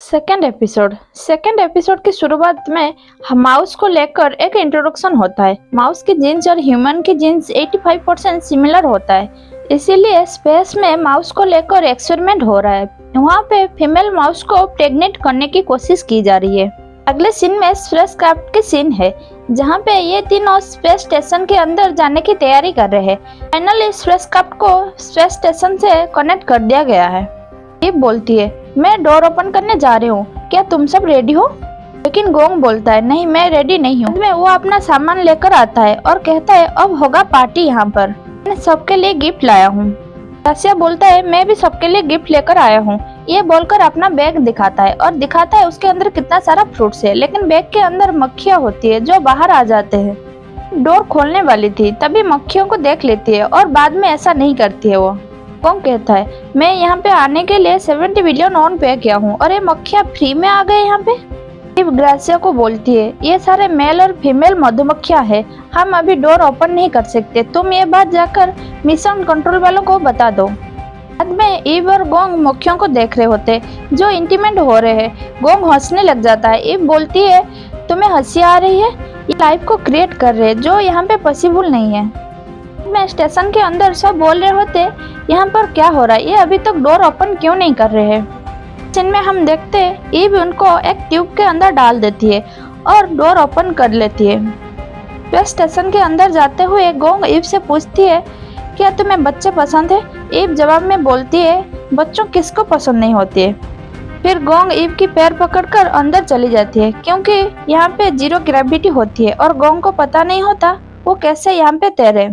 Second episode की शुरुआत में माउस को लेकर एक इंट्रोडक्शन होता है। माउस की जीन्स और ह्यूमन की जीन्स 85% सिमिलर होता है, इसीलिए स्पेस में माउस को लेकर एक्सपेरिमेंट हो रहा है। वहाँ पे फीमेल माउस को प्रेग्नेंट करने की कोशिश की जा रही है। अगले सीन में स्पेसक्राफ्ट की सीन है, जहाँ पे ये तीनों स्पेस स्टेशन के अंदर जाने की तैयारी कर रहे हैं। फाइनली स्पेसक्राफ्ट को स्पेस स्टेशन से कनेक्ट कर दिया गया है। ये बोलती है, मैं डोर ओपन करने जा रही हूँ, क्या तुम सब रेडी हो? लेकिन गोंग बोलता है, नहीं मैं रेडी नहीं हूँ। में वो अपना सामान लेकर आता है और कहता है, अब होगा पार्टी यहाँ पर, मैं सबके लिए गिफ्ट लाया हूँ। रसिया बोलता है, मैं भी सबके लिए गिफ्ट लेकर आया हूँ। ये बोलकर अपना बैग दिखाता है और दिखाता है उसके अंदर कितना सारा फ्रूट्स है, लेकिन बैग के अंदर मक्खियाँ होती है जो बाहर आ जाते हैं। डोर खोलने वाली थी तभी मक्खियों को देख लेती है और बाद में ऐसा नहीं करती है। वो गोंग कहता है, मैं यहाँ पे आने के लिए 70 बिलियन ऑन पे किया हूँ और ये मक्खियाँ फ्री में आ गए यहाँ पे। इव ग्रासिया को बोलती है, ये सारे मेल और फीमेल मधुमक्खियाँ हैं, हम अभी डोर ओपन नहीं कर सकते, तुम ये बात जाकर मिशन कंट्रोल वालों को बता दो। बाद में इव और गोंग मक्खियों को देख रहे होते जो इंटीमेट हो रहे हैं। गोंग हंसने लग जाता है। इव बोलती है, तुम्हें हंसी आ रही है? ये लाइफ को क्रिएट कर रहे हैं जो यहाँ पे पॉसिबल नहीं है। में स्टेशन के अंदर सब बोल रहे होते, यहाँ पर क्या हो रहा है, ये अभी तक डोर ओपन क्यों नहीं कर रहे हैं। जिनमें हम देखते ईव उनको एक ट्यूब के अंदर डाल देती है और डोर ओपन कर लेती है। वे स्टेशन के अंदर जाते हुए गोंग ईव से पूछती है, क्या तुम्हें बच्चे पसंद है? ईव जवाब में बोलती है, बच्चों किसको पसंद नहीं होती है। फिर गोंग ईव की पैर पकड़कर अंदर चली जाती है, क्योंकि यहाँ पे जीरो ग्रेविटी होती है और गोंग को पता नहीं होता वो कैसे यहाँ पे तैरे।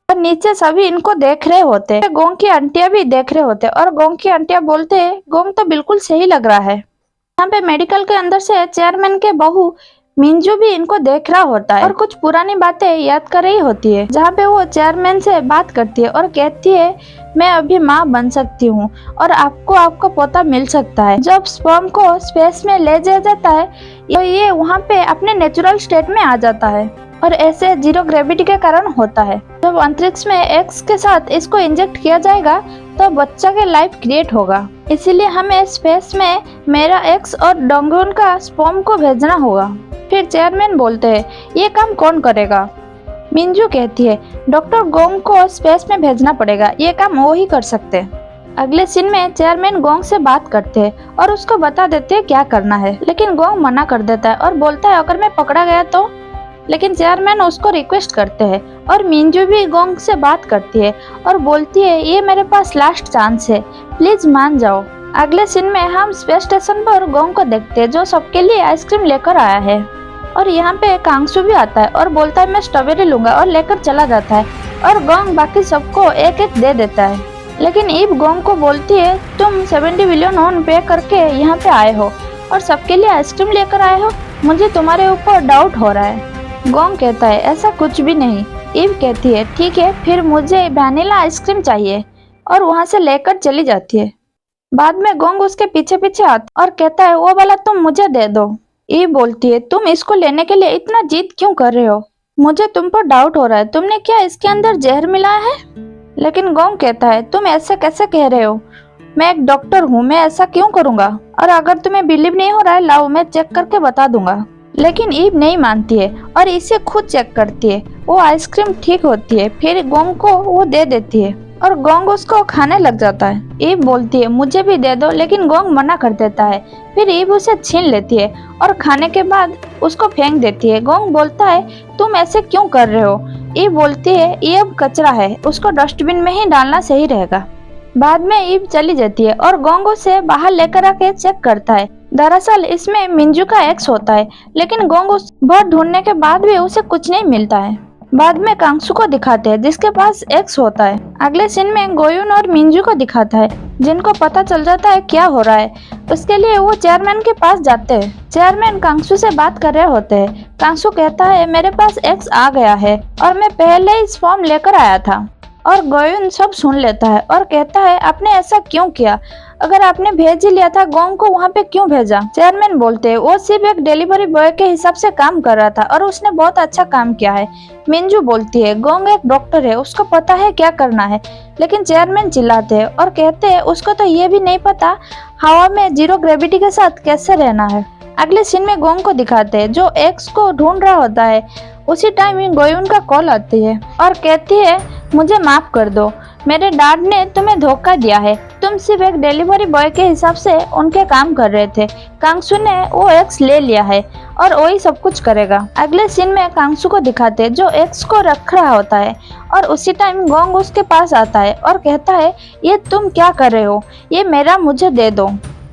और नीचे सभी इनको देख रहे होते। गोंग की आंटियां भी देख रहे होते और गोंग की आंटियां बोलते हैं, गोंग तो बिल्कुल सही लग रहा है। यहाँ पे मेडिकल के अंदर से चेयरमैन के बहू मिंजू भी इनको देख रहा होता है और कुछ पुरानी बातें याद कर रही होती है, जहाँ पे वो चेयरमैन से बात करती है और कहती है, मैं अभी माँ बन सकती हूँ और आपको पोता मिल सकता है। जब स्पर्म को स्पेस में ले जाया जाता है तो ये वहाँ पे अपने नेचुरल स्टेट में आ जाता है और ऐसे जीरो ग्रेविटी के कारण होता है। जब अंतरिक्ष में एक्स के साथ इसको इंजेक्ट किया जाएगा तो बच्चा के लाइफ क्रिएट होगा, इसीलिए हमें स्पेस में मेरा एक्स और डोंगुन का स्पर्म को भेजना होगा। फिर चेयरमैन बोलते हैं, ये काम कौन करेगा? मिंजू कहती है, डॉक्टर गोंग को स्पेस में भेजना पड़ेगा, ये काम वो ही कर सकते हैं। अगले सीन में चेयरमैन गोंग से बात करते हैं और उसको बता देते हैं क्या करना है, लेकिन गोंग मना कर देता है और बोलता है, अगर मैं पकड़ा गया तो। लेकिन चेयरमैन उसको रिक्वेस्ट करते हैं और मिंजू भी गोंग से बात करती है और बोलती है, ये मेरे पास लास्ट चांस है, प्लीज मान जाओ। अगले सीन में हम स्पेस स्टेशन पर गोंग को देखते हैं जो सबके लिए आइसक्रीम लेकर आया है और यहाँ पे कांगसू भी आता है और बोलता है, मैं स्ट्रॉबेरी लूंगा और लेकर चला जाता है और गोंग बाकी सबको एक एक दे देता है। लेकिन ईव गोंग को बोलती है, तुम 70 बिलियन ऑन पे करके यहाँ पे आए हो और सबके लिए आइसक्रीम लेकर आए हो, मुझे तुम्हारे ऊपर डाउट हो रहा है। गोंग कहता है, ऐसा कुछ भी नहीं। ईव कहती है, ठीक है फिर मुझे वैनिला आइसक्रीम चाहिए और वहाँ से लेकर चली जाती है। बाद में गोंग उसके पीछे पीछे आता और कहता है, वो वाला तुम मुझे दे दो। ईव बोलती है, तुम इसको लेने के लिए इतना जिद क्यों कर रहे हो? मुझे तुम पर डाउट हो रहा है, तुमने क्या इसके अंदर जहर मिलाया है? लेकिन गोंग कहता है, तुम ऐसे कैसे कह रहे हो, मैं एक डॉक्टर हूँ, मैं ऐसा क्यों करूँगा? और अगर तुम्हें बिलीव नहीं हो रहा है, लाओ मैं चेक करके बता दूंगा। लेकिन ईव नहीं मानती है और इसे खुद चेक करती है। वो आइसक्रीम ठीक होती है, फिर गोंग को वो दे देती है और गोंग उसको खाने लग जाता है। ईव बोलती है, मुझे भी दे दो, लेकिन गोंग मना कर देता है। फिर ईव उसे छीन लेती है और खाने के बाद उसको फेंक देती है। गोंग बोलता है, तुम ऐसे क्यों कर रहे हो? ईव बोलती है, ये अब कचरा है, उसको डस्टबिन में ही डालना सही रहेगा। बाद में ईव चली जाती है और गोंग उसे बाहर लेकर आके चेक करता है। दरअसल इसमें मिंजू का एक्स होता है, लेकिन गोंग उस बहुत ढूंढने के बाद भी उसे कुछ नहीं मिलता है। बाद में कांगसू को दिखाते हैं जिसके पास एक्स होता है। अगले सीन में गोयुन और मिंजू को दिखाता है जिनको पता चल जाता है क्या हो रहा है। उसके लिए वो चेयरमैन के पास जाते हैं। चेयरमैन कांगसू से बात कर रहे होते हैं। कांगसू कहता है, मेरे पास एक्स आ गया है और मैं पहले ही फॉर्म लेकर आया था। और गोयुन सब सुन लेता है और कहता है, आपने ऐसा क्यों किया? अगर आपने भेज ही लिया था गोंग को वहाँ पे क्यों भेजा? चेयरमैन बोलते हैं वो सिर्फ एक डिलीवरी बॉय के हिसाब से काम कर रहा था और उसने बहुत अच्छा काम किया है। मिंजू बोलती है गोंग एक डॉक्टर है, उसको पता है क्या करना है। लेकिन चेयरमैन चिल्लाते हैं और कहते हैं उसको तो ये भी नहीं पता हवा में जीरो ग्रेविटी के साथ कैसे रहना है। अगले सीन में गोंग को दिखाते हैं जो एक्स को ढूंढ रहा होता है। उसी टाइम गोयुन का कॉल आती है और कहती है मुझे माफ कर दो, मेरे डैड ने तुम्हें धोखा दिया है, तुम सिर्फ एक डिलीवरी बॉय के हिसाब से उनके काम कर रहे थे। कांगसू ने वो एक्स ले लिया है और वही सब कुछ करेगा। अगले सीन में कांगसू को दिखाते हैं जो एक्स को रख रहा होता है और उसी टाइम गोंग उसके पास आता है और कहता है ये तुम क्या कर रहे हो, ये मेरा, मुझे दे दो।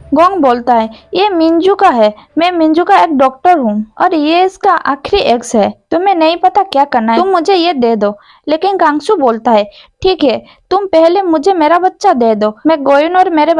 गोंग बोलता है ये मिंजू का है, मैं मिंजू का एक डॉक्टर हूँ और ये इसका आखिरी एक्स है, तुम्हें नहीं पता क्या करना है, तुम मुझे ये दे दो। लेकिन कांगसू बोलता है ठीक है, तुम पहले मुझे मेरा बच्चा दे दो, मैं गोयुन और मेरे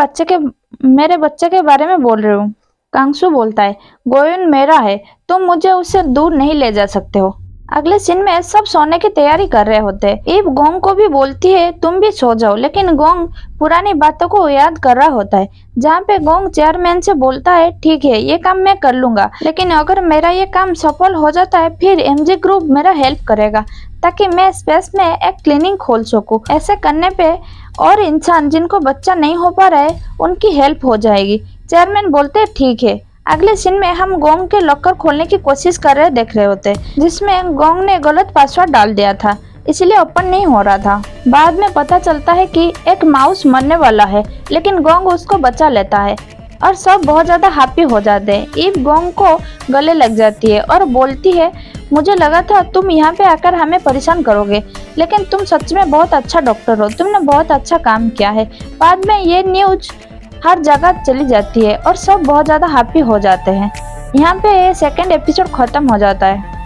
बच्चे के बारे में बोल रही हूँ। कांगसू बोलता है गोयुन मेरा है, तुम मुझे उससे दूर नहीं ले जा सकते हो। अगले सीन में सब सोने की तैयारी कर रहे होते हैं। ईव गोंग को भी बोलती है तुम भी सो जाओ, लेकिन गोंग पुरानी बातों को याद कर रहा होता है। जहाँ पे गोंग चेयरमैन से बोलता है ठीक है ये काम मैं कर लूंगा, लेकिन अगर मेरा ये काम सफल हो जाता है फिर एमजे ग्रुप मेरा हेल्प करेगा ताकि मैं स्पेस में एक क्लिनिक खोल सकूं। ऐसे करने पे और इंसान जिनको बच्चा नहीं हो पा रहा है उनकी हेल्प हो जाएगी। चेयरमैन बोलते हैं ठीक है। अगले सीन में हम गोंग के लॉकर खोलने की कोशिश कर रहे देख रहे होते, जिसमें गोंग ने गलत पासवर्ड डाल दिया था, इसलिए ओपन नहीं हो रहा था। बाद में पता चलता है कि एक माउस मरने वाला है, लेकिन गोंग उसको बचा लेता है और सब बहुत ज्यादा हैप्पी हो जाते हैं। ईव गोंग को गले लग जाती है और बोलती है मुझे लगा था तुम यहाँ पे आकर हमें परेशान करोगे, लेकिन तुम सच में बहुत अच्छा डॉक्टर हो, तुमने बहुत अच्छा काम किया है। बाद में ये न्यूज हर जगह चली जाती है और सब बहुत ज्यादा हैप्पी हो जाते हैं। यहाँ पे सेकंड एपिसोड खत्म हो जाता है।